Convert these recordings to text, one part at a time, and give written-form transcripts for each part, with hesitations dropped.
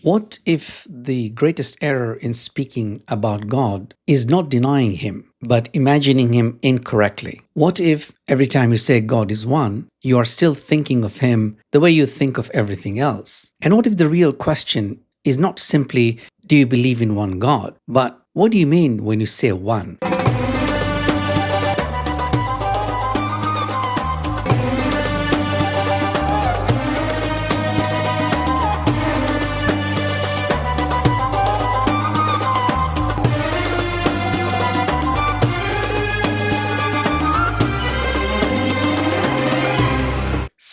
What if the greatest error in speaking about God is not denying Him, but imagining Him incorrectly? What if every time you say God is one, you are still thinking of Him the way you think of everything else? And what if the real question is not simply, do you believe in one God, but what do you mean when you say one?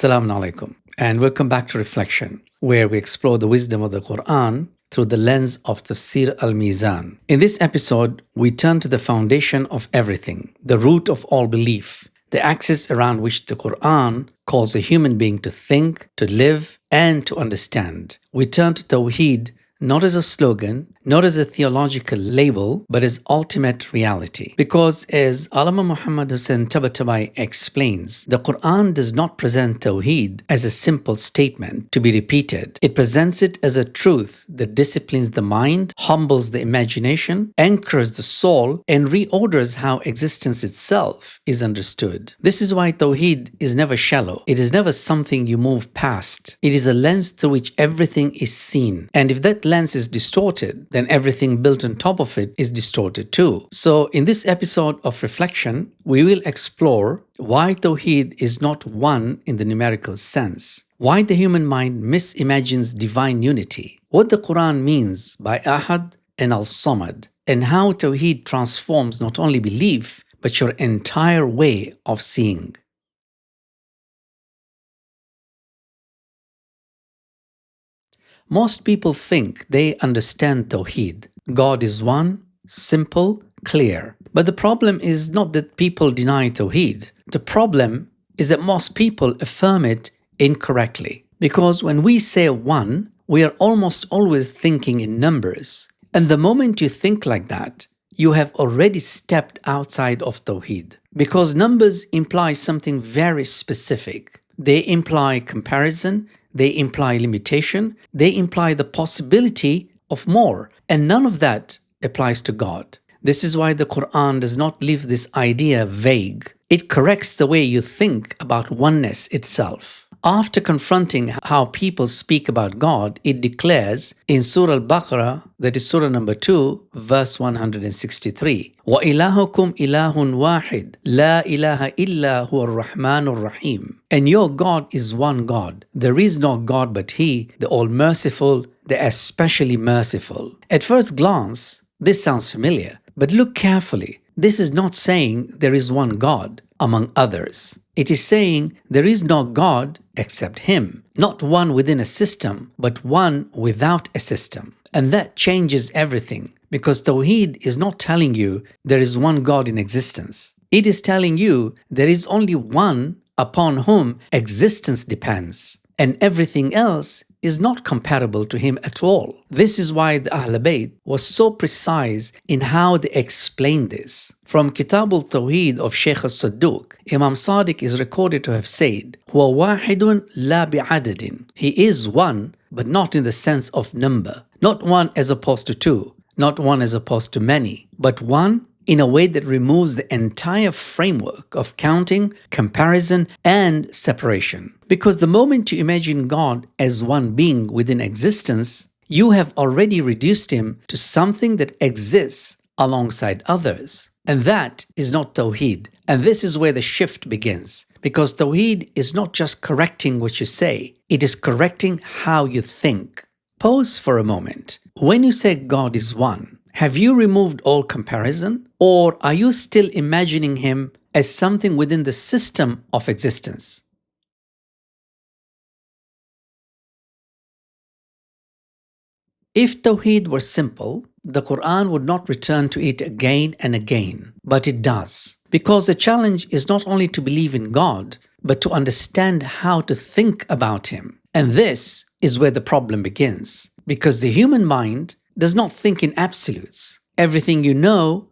Assalamu alaikum, and welcome back to Reflection, where we explore the wisdom of the Qur'an through the lens of Tafsir al-Mizan. In this episode, we turn to the foundation of everything, the root of all belief, the axis around which the Qur'an calls a human being to think, to live, and to understand. We turn to Tawhid not as a slogan, not as a theological label, but as ultimate reality. Because as Allama Muhammad Hussain Tabatabai explains, the Qur'an does not present Tawhid as a simple statement to be repeated. It presents it as a truth that disciplines the mind, humbles the imagination, anchors the soul, and reorders how existence itself is understood. This is why Tawhid is never shallow. It is never something you move past. It is a lens through which everything is seen. And if that lens is distorted, then everything built on top of it is distorted too. So in this episode of Reflection, we will explore why Tawhid is not one in the numerical sense, why the human mind misimagines divine unity, what the Qur'an means by Aḥad and al-Ṣamad, and how Tawhid transforms not only belief, but your entire way of seeing. Most people think they understand Tawhid. God is one, simple, clear. But the problem is not that people deny Tawhid. The problem is that most people affirm it incorrectly. Because when we say one, we are almost always thinking in numbers. And the moment you think like that, you have already stepped outside of Tawhid. Because numbers imply something very specific. They imply comparison, they imply limitation, they imply the possibility of more, and none of that applies to God. This is why the Qur'an does not leave this idea vague. It corrects the way you think about oneness itself. After confronting how people speak about God, it declares in Surah al-Baqarah, that is Surah number 2, verse 163, وَإِلَهُكُمْ إِلَهٌ وَاحِدٌ لَا إِلَهَ إِلَّا هُوَ الرَّحْمَنُ الرَّحِيمُ. And your God is one God. There is no God but He, the All-Merciful, the Especially Merciful. At first glance, this sounds familiar, but look carefully. This is not saying there is one God among others. It is saying there is no God except Him, not one within a system, but one without a system. And that changes everything, because Tawhid is not telling you there is one God in existence. It is telling you there is only one upon whom existence depends, and everything else is not comparable to Him at all. This is why the Ahl Bayt was so precise in how they explain this. From Kitab al-Tawhid of Shaykh al-Sadduq, Imam Sadiq is recorded to have said, هُوَ وَاحِدٌ لَا بِعَدَدٍ. He is one, but not in the sense of number. Not one as opposed to two, not one as opposed to many, but one in a way that removes the entire framework of counting, comparison, and separation. Because the moment you imagine God as one being within existence, you have already reduced Him to something that exists alongside others. And that is not Tawhid. And this is where the shift begins. Because Tawhid is not just correcting what you say, it is correcting how you think. Pause for a moment. When you say God is one, have you removed all comparison? Or are you still imagining Him as something within the system of existence? If Tawhid were simple, the Qur'an would not return to it again and again, but it does. Because the challenge is not only to believe in God, but to understand how to think about Him. And this is where the problem begins. Because the human mind does not think in absolutes. Everything you know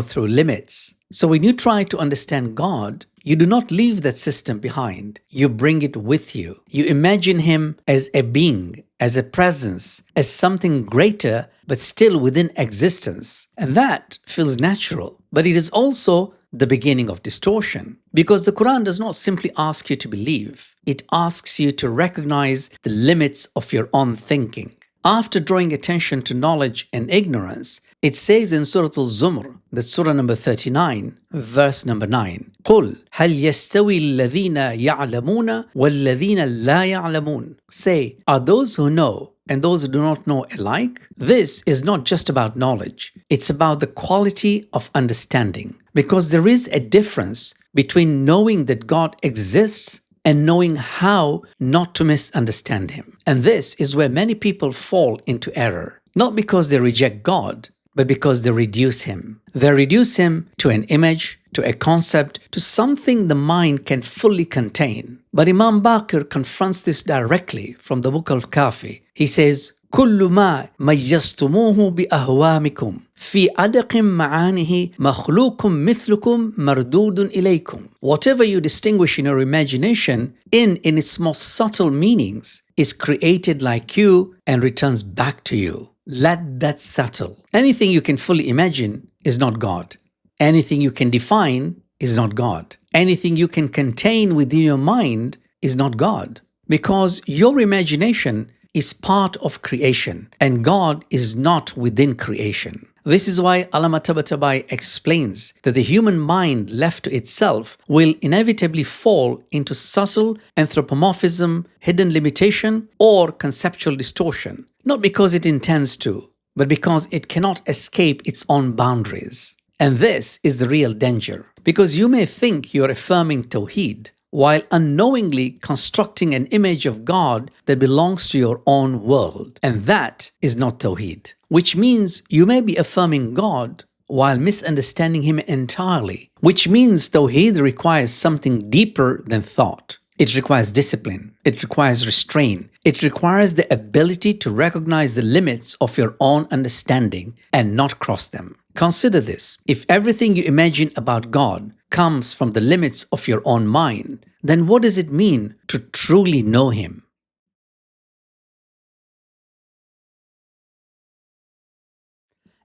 through limits. So when you try to understand God, you do not leave that system behind. You bring it with you. You imagine him as a being, as a presence, as something greater, but still within existence. And that feels natural. But it is also the beginning of distortion. Because the Quran does not simply ask you to believe. It asks you to recognize the limits of your own thinking. After drawing attention to knowledge and ignorance, it says in Surah Al-Zumr, that's Surah number 39, verse number 9, قُلْ هَلْ يَسْتَوِي الَّذِينَ يَعْلَمُونَ وَالَّذِينَ لَا يَعْلَمُونَ. Say, are those who know and those who do not know alike? This is not just about knowledge. It's about the quality of understanding. Because there is a difference between knowing that God exists and knowing how not to misunderstand him. And this is where many people fall into error. Not because they reject God, but because they reduce him. They reduce him to an image, to a concept, to something the mind can fully contain. But Imam Baqir confronts this directly from the book of Kafi. He says, كل ما ميزتموه بأهوامكم في أدق معانه مخلوق مثلكم مردود إليكم. Whatever you distinguish in your imagination in its most subtle meanings is created like you and returns back to you. Let that settle. Anything you can fully imagine is not God. Anything you can define is not God. Anything you can contain within your mind is not God. Because your imagination is part of creation, and God is not within creation. This is why Allama Tabatabai explains that the human mind left to itself will inevitably fall into subtle anthropomorphism, hidden limitation, or conceptual distortion, not because it intends to, but because it cannot escape its own boundaries. And this is the real danger, because you may think you're affirming Tawhid, while unknowingly constructing an image of God that belongs to your own world. And that is not Tawhid, which means you may be affirming God while misunderstanding him entirely, which means Tawhid requires something deeper than thought. It requires discipline. It requires restraint. It requires the ability to recognize the limits of your own understanding and not cross them. Consider this. If everything you imagine about God comes from the limits of your own mind, then what does it mean to truly know him?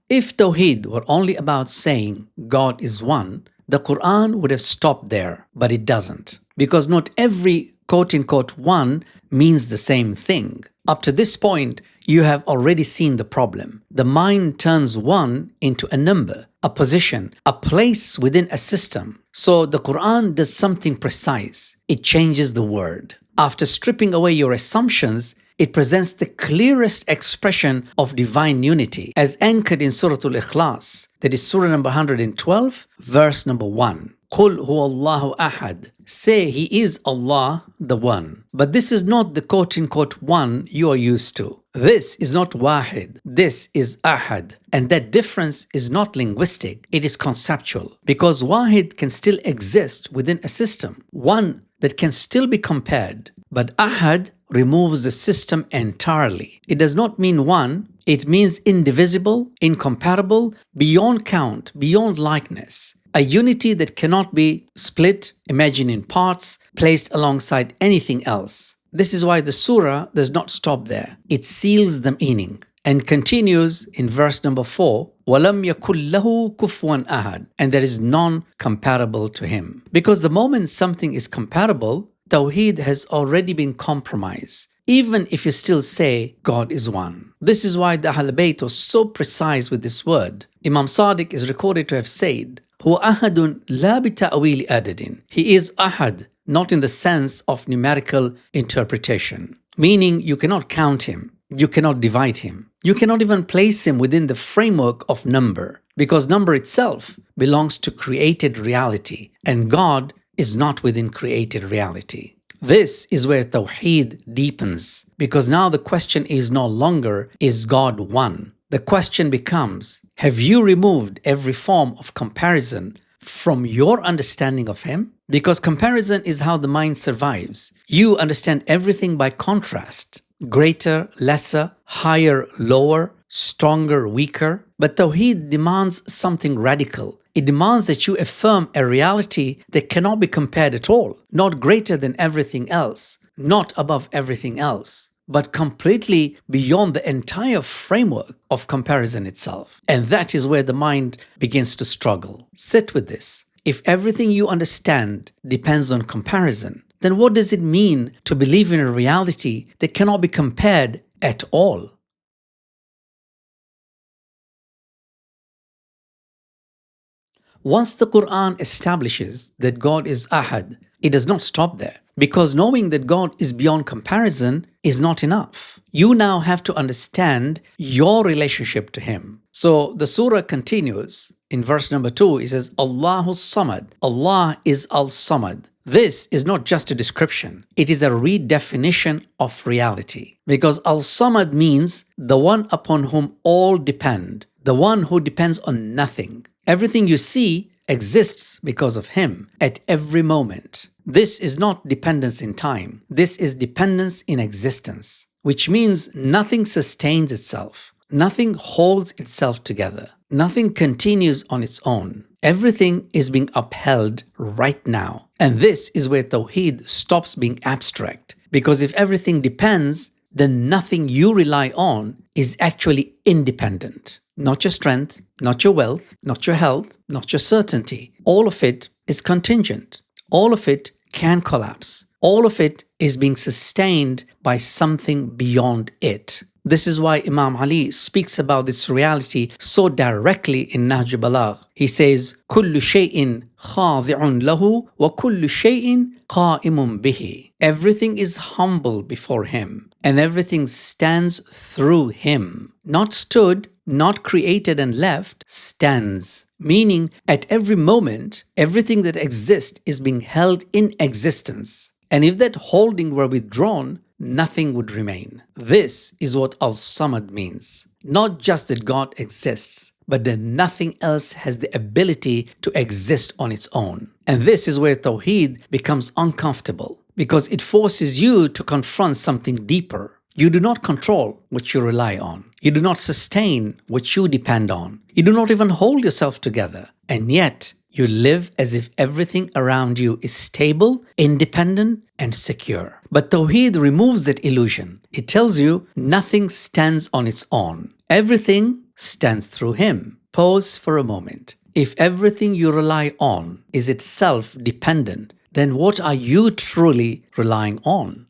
If Tawhid were only about saying God is one, the Qur'an would have stopped there, but it doesn't. Because not every quote-unquote one means the same thing. Up to this point, you have already seen the problem. The mind turns one into a number, a position, a place within a system. So the Qur'an does something precise. It changes the word. After stripping away your assumptions, it presents the clearest expression of divine unity as anchored in Surah Al-Ikhlas, that is Surah number 112, verse number 1. قُلْ هُوَ اللَّهُ أَحَدٌ. Say he is Allah, the one. But this is not the quote-unquote one you are used to. This is not Wahid. This is Aḥad. And that difference is not linguistic. It is conceptual. Because Wahid can still exist within a system. One that can still be compared. But Aḥad removes the system entirely. It does not mean one. It means indivisible, incomparable, beyond count, beyond likeness. A unity that cannot be split, imagined in parts, placed alongside anything else. This is why the surah does not stop there. It seals the meaning and continues in verse number 4, وَلَمْ يَكُنْ لَهُ كُفُوًا أَحَدٌ. And there is none comparable to him. Because the moment something is comparable, Tawhid has already been compromised, even if you still say God is one. This is why the Ahl Bayt was so precise with this word. Imam Sadiq is recorded to have said, هو أحد لا بتأويل عدد. He is Ahad, not in the sense of numerical interpretation. Meaning you cannot count him, you cannot divide him, you cannot even place him within the framework of number, because number itself belongs to created reality, and God is not within created reality. This is where Tawhid deepens, because now the question is no longer, is God one? The question becomes, have you removed every form of comparison from your understanding of him? Because comparison is how the mind survives. You understand everything by contrast. Greater, lesser, higher, lower, stronger, weaker. But Tawhid demands something radical. It demands that you affirm a reality that cannot be compared at all, not greater than everything else, not above everything else, but completely beyond the entire framework of comparison itself. And that is where the mind begins to struggle. Sit with this. If everything you understand depends on comparison, then what does it mean to believe in a reality that cannot be compared at all? Once the Qur'an establishes that God is Aḥad, it does not stop there, because knowing that God is beyond comparison is not enough. You now have to understand your relationship to Him. So the surah continues in verse number 2. It says, al-Ṣamad. Allah is al-Ṣamad. This is not just a description, it is a redefinition of reality. Because al-Ṣamad means the one upon whom all depend, the one who depends on nothing. Everything you see exists because of Him at every moment. This is not dependence in time. This is dependence in existence, which means nothing sustains itself. Nothing holds itself together. Nothing continues on its own. Everything is being upheld right now. And this is where Tawhid stops being abstract. Because if everything depends, then nothing you rely on is actually independent. Not your strength, not your wealth, not your health, not your certainty. All of it is contingent. All of it can collapse. All of it is being sustained by something beyond it. This is why Imam Ali speaks about this reality so directly in Nahj al-Balagh. He says, كُلُّ شَيْءٍ خَاضِعٌ لَهُ وَكُلُّ شَيْءٍ قَائِمٌ بِهِ. Everything is humble before Him, and everything stands through Him. Not stood, not created and left, stands. Meaning, at every moment, everything that exists is being held in existence. And if that holding were withdrawn, nothing would remain. This is what al-Ṣamad means. Not just that God exists, but that nothing else has the ability to exist on its own. And this is where Tawhid becomes uncomfortable, because it forces you to confront something deeper. You do not control what you rely on. You do not sustain what you depend on. You do not even hold yourself together. And yet, you live as if everything around you is stable, independent, and secure. But Tawhid removes that illusion. It tells you nothing stands on its own. Everything stands through Him. Pause for a moment. If everything you rely on is itself dependent, then what are you truly relying on?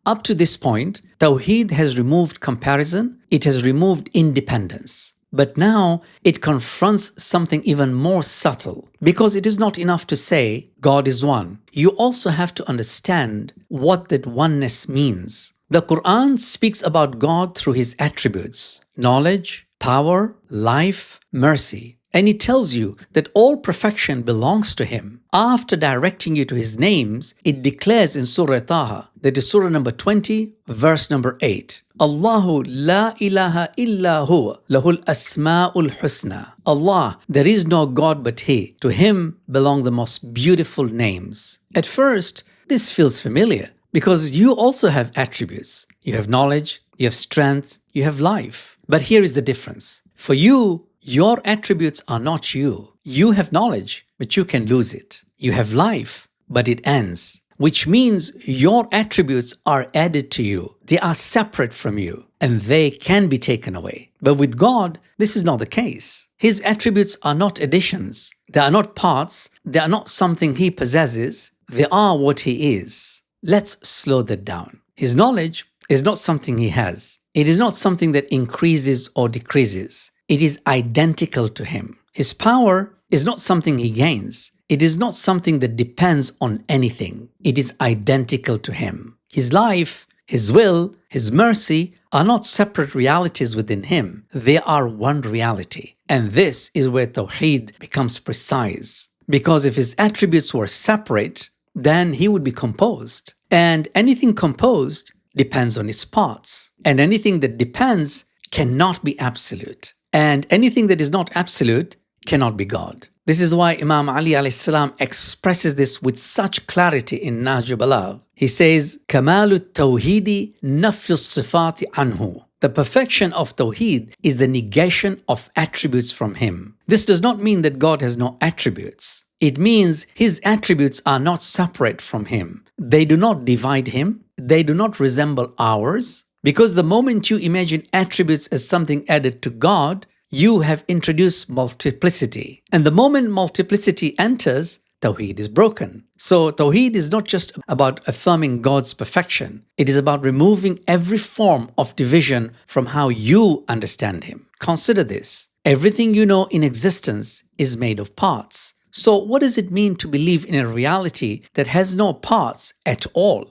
Up to this point, Tawhid has removed comparison, it has removed independence. But now it confronts something even more subtle, because it is not enough to say God is one. You also have to understand what that oneness means. The Qur'an speaks about God through His attributes: knowledge, power, life, mercy. And it tells you that all perfection belongs to Him. After directing you to His names, it declares in Surah Taha, that is Surah number 20, verse number 8. Allahu la ilaha illa huwa, lahul asma'ul husna. Allah, there is no God but He. To Him belong the most beautiful names. At first, this feels familiar, because you also have attributes. You have knowledge, you have strength, you have life. But here is the difference. For you, your attributes are not you. You have knowledge, but you can lose it. You have life, but it ends. Which means your attributes are added to you. They are separate from you, and they can be taken away. But with God, this is not the case. His attributes are not additions. They are not parts. They are not something He possesses. They are what He is. Let's slow that down. His knowledge is not something He has. It is not something that increases or decreases. It is identical to Him. His power is not something He gains. It is not something that depends on anything. It is identical to Him. His life, His will, His mercy are not separate realities within Him. They are one reality. And this is where Tawhid becomes precise. Because if His attributes were separate, then He would be composed. And anything composed depends on its parts. And anything that depends cannot be absolute. And anything that is not absolute cannot be God. This is why Imam Ali alayhi salam expresses this with such clarity in Nahj al-Balagh. He says, كَمَالُ التَّوْحِيدِ نَفْيُ الصِّفَاتِ عَنْهُ. The perfection of Tawhid is the negation of attributes from Him. This does not mean that God has no attributes. It means His attributes are not separate from Him. They do not divide Him. They do not resemble ours. Because the moment you imagine attributes as something added to God, you have introduced multiplicity. And the moment multiplicity enters, Tawhid is broken. So Tawhid is not just about affirming God's perfection. It is about removing every form of division from how you understand Him. Consider this. Everything you know in existence is made of parts. So what does it mean to believe in a reality that has no parts at all?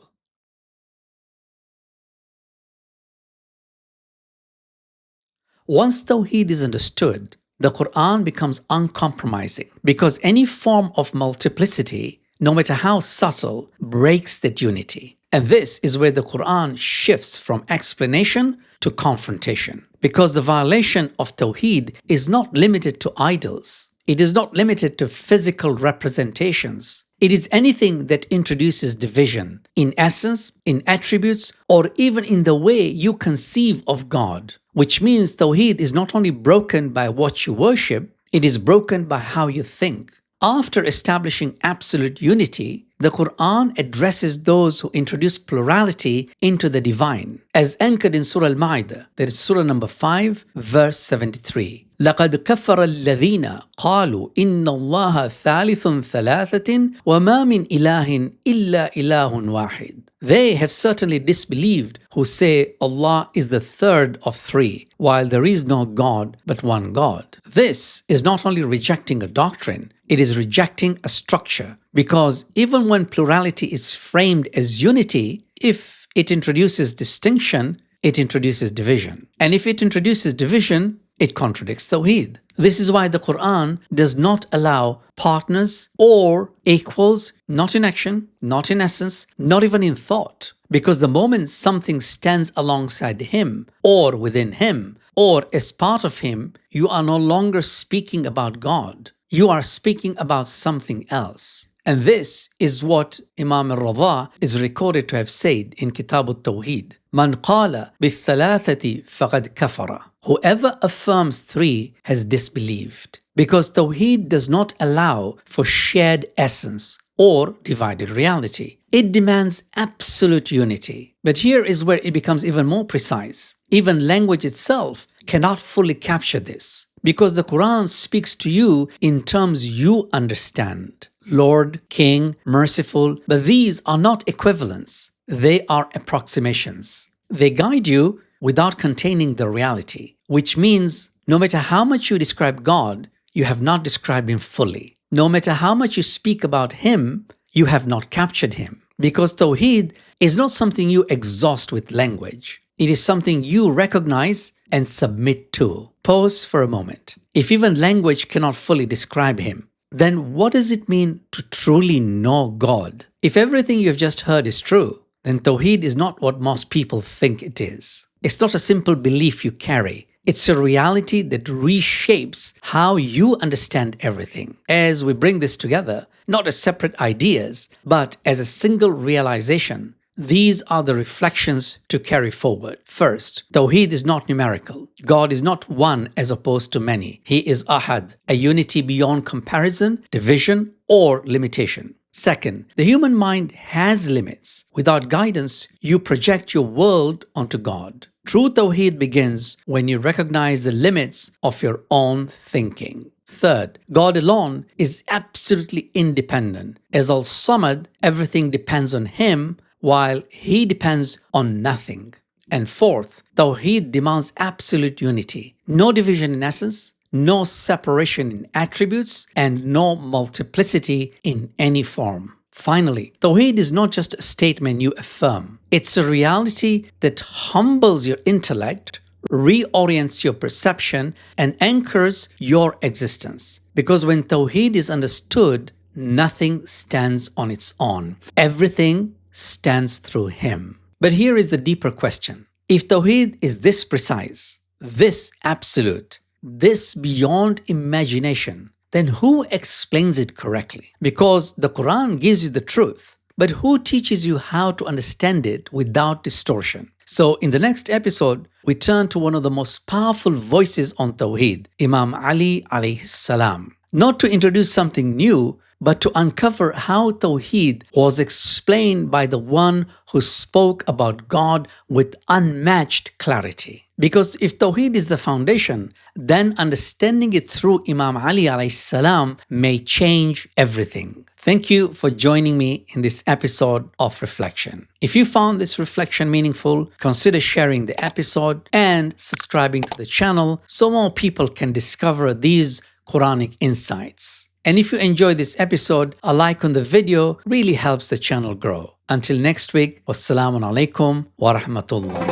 Once Tawhid is understood, the Qur'an becomes uncompromising because any form of multiplicity, no matter how subtle, breaks that unity. And this is where the Qur'an shifts from explanation to confrontation. Because the violation of Tawhid is not limited to idols. It is not limited to physical representations. It is anything that introduces division in essence, in attributes, or even in the way you conceive of God. Which means Tawhid is not only broken by what you worship, it is broken by how you think. After establishing absolute unity, the Qur'an addresses those who introduce plurality into the divine, as anchored in Surah al-Ma'idah, that is Surah number 5, verse 73. لَقَدْ كَفَرَ الَّذِينَ قَالُوا إِنَّ اللَّهَ ثَالِثٌ ثَلَاثَةٍ وَمَا مِنْ إِلَٰهٍ إِلَّا إِلَٰهٌ وَاحِدٌ. They have certainly disbelieved who say Allah is the third of three, while there is no God but one God. This is not only rejecting a doctrine, it is rejecting a structure. Because even when plurality is framed as unity, if it introduces distinction, it introduces division. And if it introduces division, it contradicts Tawhid. This is why the Qur'an does not allow partners or equals, not in action, not in essence, not even in thought. Because the moment something stands alongside Him, or within Him, or as part of Him, you are no longer speaking about God. You are speaking about something else. And this is what Imam al-Radha is recorded to have said in Kitab al-Tawhid. Man qala bil-thalathati faqad kafara. Whoever affirms three has disbelieved. Because Tawhid does not allow for shared essence or divided reality. It demands absolute unity. But here is where it becomes even more precise. Even language itself cannot fully capture this. Because the Quran speaks to you in terms you understand. Lord, King, Merciful, but these are not equivalents. They are approximations. They guide you without containing the reality, which means no matter how much you describe God, you have not described Him fully. No matter how much you speak about Him, you have not captured Him. Because Tawhid is not something you exhaust with language. It is something you recognize and submit to. Pause for a moment. If even language cannot fully describe Him, then what does it mean to truly know God? If everything you have just heard is true, then Tawhid is not what most people think it is. It's not a simple belief you carry. It's a reality that reshapes how you understand everything. As we bring this together, not as separate ideas, but as a single realization, these are the reflections to carry forward. First, Tawhid is not numerical. God is not one as opposed to many. He is Aḥad, a unity beyond comparison, division, or limitation. Second, the human mind has limits. Without guidance, you project your world onto God. True Tawhid begins when you recognize the limits of your own thinking. Third, God alone is absolutely independent. As al-Ṣamad, everything depends on Him, while He depends on nothing. And fourth, Tawhid demands absolute unity. No division in essence, no separation in attributes, and no multiplicity in any form. Finally, Tawhid is not just a statement you affirm. It's a reality that humbles your intellect, reorients your perception, and anchors your existence. Because when Tawhid is understood, nothing stands on its own. Everything stands through Him. But here is the deeper question. If Tawhid is this precise, this absolute, this beyond imagination, then who explains it correctly? Because the Quran gives you the truth, but who teaches you how to understand it without distortion? So in the next episode, we turn to one of the most powerful voices on Tawhid, Imam Ali alayhi salam. Not to introduce something new, but to uncover how Tawhid was explained by the one who spoke about God with unmatched clarity. Because if Tawhid is the foundation, then understanding it through Imam Ali alayhi salam may change everything. Thank you for joining me in this episode of Reflection. If you found this reflection meaningful, consider sharing the episode and subscribing to the channel so more people can discover these Quranic insights. And if you enjoyed this episode, a like on the video really helps the channel grow. Until next week, wassalamu alaikum wa rahmatullah.